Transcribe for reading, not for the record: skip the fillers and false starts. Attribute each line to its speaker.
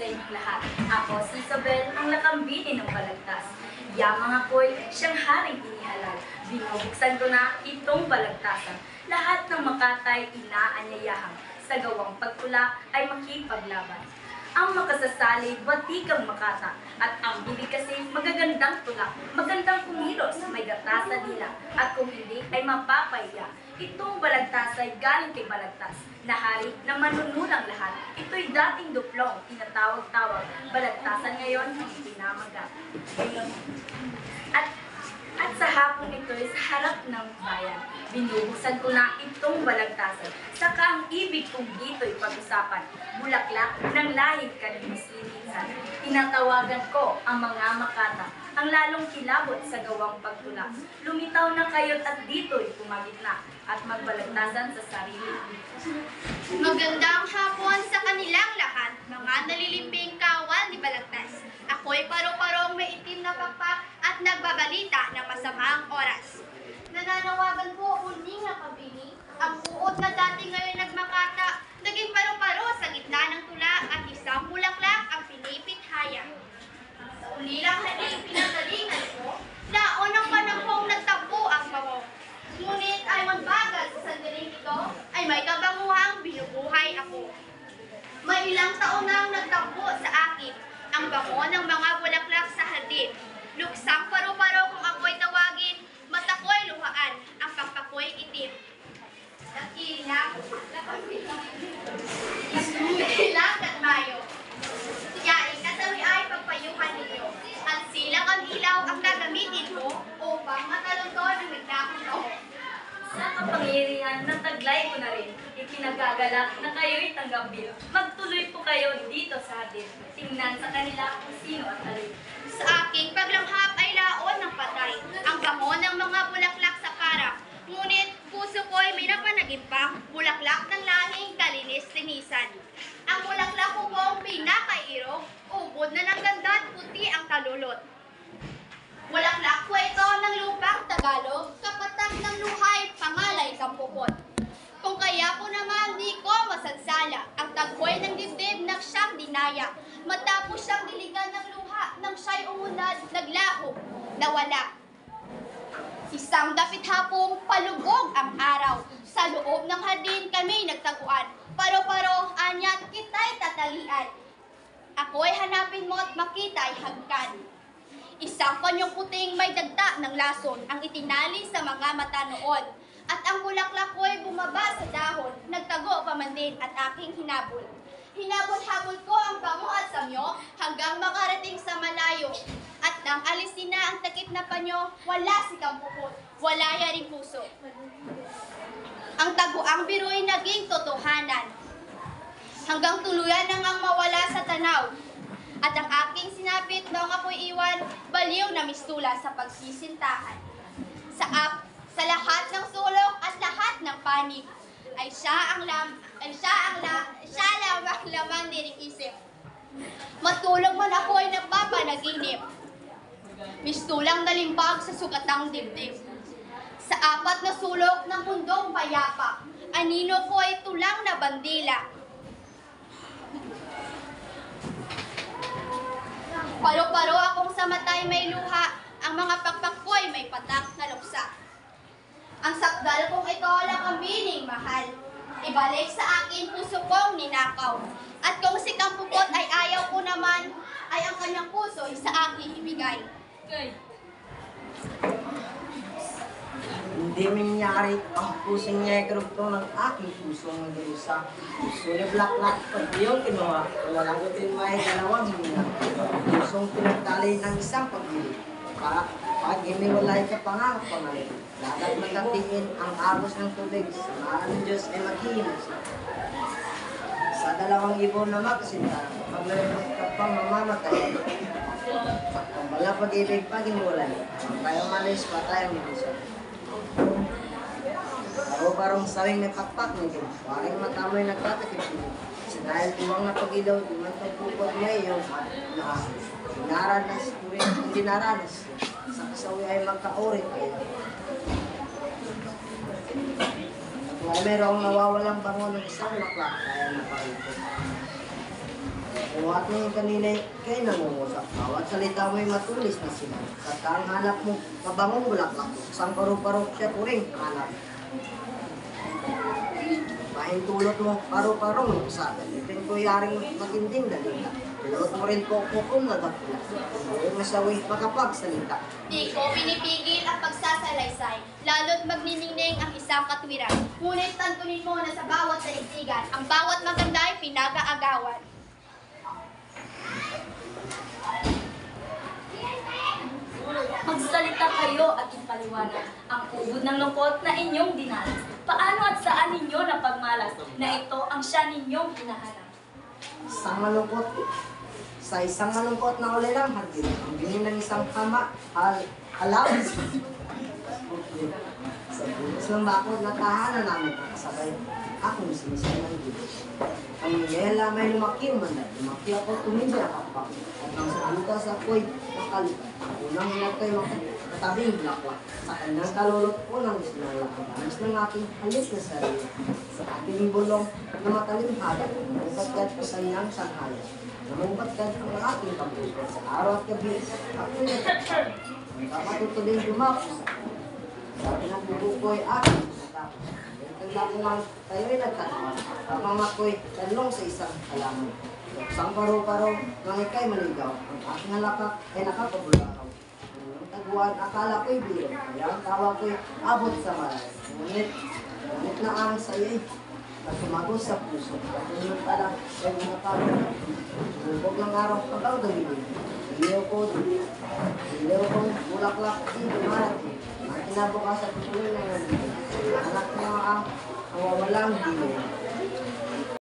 Speaker 1: inyong lahat. Ako si Isabel, ang lakambini ng balagtas. Yamang ako'y siyang haring inihalal. Binubuksan ko na itong balagtasan. Lahat ng makatay inaanyayahan. Sa gawang pagtula ay makipaglaban. Ang makasasali, batikang makata. At ang bibig kasi magagandang tula. Magandang kumilos, may gata sa dila. At kung hindi ay mapapahiya. Itong balagtas ay galing kay Balagtas, na hari na manunulang lahat. Ito'y dating duplong, tinatawag-tawag. Balagtasan ngayon, pinamagat. At sa hapong ito'y sa harap ng bayan. Binubuksan ko na itong balagtasan. Saka ang ibig kong dito'y pag-usapan. Bulaklak ng lahing kalinis-linisan. Tinatawagan ko ang mga makata, ang lalong kilabot sa gawang pagtula. Lumitaw na kayo't at dito'y pumagitna at magbalagtasan sa sarili.
Speaker 2: Magandang hapon sa kanilang lahat, mga nalilimbing kawal ni Balagtas. Ako'y paro-parong may itim na pakpak at nagbabalita ng masamang oras. Nananawagan po uling ang kabini, ang buot na dati ngayon nagmakata, naging paro-paro sa gitna ng tula at isang bulaklak ang pinipithaya. Sa ulilang haling pinagalingan ko, naon ang panahong nagtapo ang bango. Ngunit ay magbagal sa sandaling ito, ay may kabanguhang binubuhay ako. May ilang taon nang nagtapo sa akin ang bango ng mga bulaklak sa hardin. Luksang paro-paro kung ako'y tawagin, mata ko'y luhaan, ang pakpako'y itim. Ilang at mayo. Tiyain kasawi ay pagpayuhan ninyo. At silang ang ilaw ang gagamitin mo upang matalunton ang nagdakot.
Speaker 1: Sa kapangyarihan na taglay ko na rin, ikinagagalak na kayo'y tanggapin. Magtuloy po kayo dito sa atin. Tingnan sa kanila kung sino at alin.
Speaker 2: Sa aking paglanghap ay laon ng patay, ang bango ng mga bulaklak sa parang. Ngunit puso ko'y may napanagimpang bulaklak ng lahing kalinis-linisan. Ang bulaklak ko pong pinakairog, ubod na ng ganda at puti ang kalulot. Bulaklak ko ito ng lupang Tagalog, kapatak ng luhay, pangalay kampukot. Kung kaya po naman di ko masansala, ang tagpoy ng dibdib ng siyang dinaya, matapos siyang diligan ng luha, nang siya'y umunad, naglaho, nawala. Isang dapit hapong palubog ang araw, sa loob ng hardin kami nagtaguan, paro-paro, anya't kita'y tatalian. Ako'y hanapin mo at makita'y hagkan. Isang panyong puting may dagta ng lason ang itinali sa mga mata noon. At ang bulaklak ko'y bumaba sa dahon, nagtago pa man din at aking hinabol. Hinabol-habol ko ang bango at samyo hanggang makarating sa malayo. At nang alisin na ang takip na panyo, wala si kampukot, wala yaring puso. Ang taguang biro'y naging totohanan. Hanggang tuluyan na ngang mawala sa tanaw. At ang aking sinapit noong ako'y iwan, baliw na mistula sa pagsisintahan. Sa lahat ng sulok at lahat ng panig, ay siya lamang laman diring isip. Matulog man ako'y nagpapanaginip, mistulang nalimbag sa sugatang dibdib. Sa apat na sulok ng mundong payapa, anino ko'y tulang na bandila. Paro-paro akong sa matay may luha, ang mga pakpak ko'y may patak na luksa. Ang sakdal kong ito lang ang bining mahal, ibalik sa akin puso kong ninakaw. At kung si kampukot ay ayaw ko naman, ay ang kanyang puso'y sa akin ibigay.
Speaker 3: Hindi mangyari ang pusong negro ko ng aking pusong nagrusa. Puso ni Black pag iyong kinuha, lalagutin mo ay dalawang hininga. Pusong pinagtali ng isang pag-ibig. Pag iniwalay ka pa nga pangalit, lagat magkatiin ang agos ng tubig, sa mahal ng Diyos ay maghihimas. Sa dalawang ibon na magkasinta, paglalimos ka pang mamamatay. Kung wala pag-ibig pag iniwalay, tayo malis pa tayong ibusap. Paro-parong sawing nagpakpak ng Diyos, waring matamoy nagtatakip niyo. Sinahil tuwang na pag-ilaw, di man pagpupag ngayon na dinaranas. Sa kasawi ay magkaurit kayo. Kung mayroong nawawalang bango ng isang lakla, kaya naparito. Kung Buhat mo yung kanina kay nangungusap. Bawat salita mo'y matulis na sila. Sa taang hanap mo, mabangong bulaklak. Isang paru-paro siya po rin hanap. Mahintulot mo, paru-parong usapan. Ipin ko yaring maginding dalita. Tulot mo rin po kung nagapula. Huwag masawi makapagsalita.
Speaker 2: Di ko pinipigil ang pagsasalaysay, lalo't magniningning ang isang katwiran. Ngunit tantunin mo na sa bawat daigdigan, ang bawat maganda ay pinag-aagawan.
Speaker 1: Magsalita kayo at ipaliwanag ang ubod ng lungkot na inyong dinanas. Paano at saan ninyo napagmalas na ito ang siya ninyong pinahanap?
Speaker 3: Isang malungkot. Sa isang malungkot na ulilang hardin, ang binin ng isang halawis. Sa bulos ng bakod na tahanan namin, kasabay akong sinisay ng Diyos. Ang yela may lumaki man, lumaki ako tumindi nakapag. At nang sa butas ako'y nakalipat. Unang hilat ko'y makatabing blaklak. Sa kanyang kalulot ko nang sinalakot. Anas ng aking halis na sarili. Sa aking bulong na matalimhagan, namupatkat ko sa niyang sanghaya. Namupatkat ang aking pagbukas. Sa araw at gabi, ako'y nagtatapos. Ang kapatutuloy dumapos. Sa pinagbubukoy aking natapos. Tanda ko nga tayo'y nagtatapos. Habang ako'y talong sa isang halaman. Isang paro-paro nang ika'y maligaw. Ang aking halakak ay nakapabulakaw. Ang taguan, akala ko'y biro. Kaya ang tawa ko'y abot sa malay. Ngunit na ang saya'y na sumagos sa puso. At ngunit pala ay mga tao. Bubog ng araw pagkaw gawin. Ilaw ko, bulaklak, di dumarating. Ang kinabukasan ko tuloy ng nandito. Anak mo ang wawalang dilo.